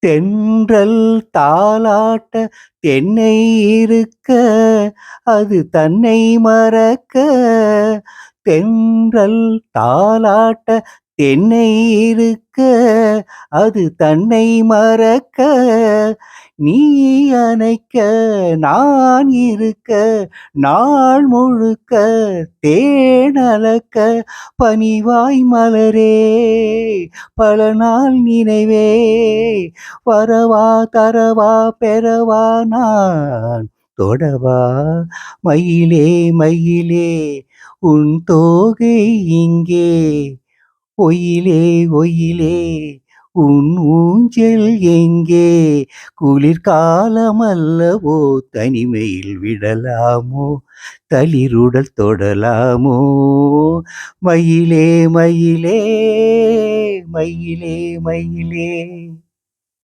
தென்றல் தாலாட்ட தென்னை இருக்க அது தன்னை மறக்க. தென்றல் தாலாட்ட தென்னை இருக்க அது தன்னை மறக்க. நீ அணைக்க நான் இருக்க நாள் முழுக்க தேனலக்க. பனிவாய் மலரே பல நாள் நினைவே வரவா தரவா பெறவா நான் தொடவா. மயிலே மயிலே உன் தோகை இங்கே, ஒயிலே ஒயிலே உன் ஊஞ்சல் எங்கே. குளிர்காலமல்லவோ தனிமையில் விடலாமோ, தளிருடல் தொடலாமோ. மயிலே மயிலே மயிலே மயிலே.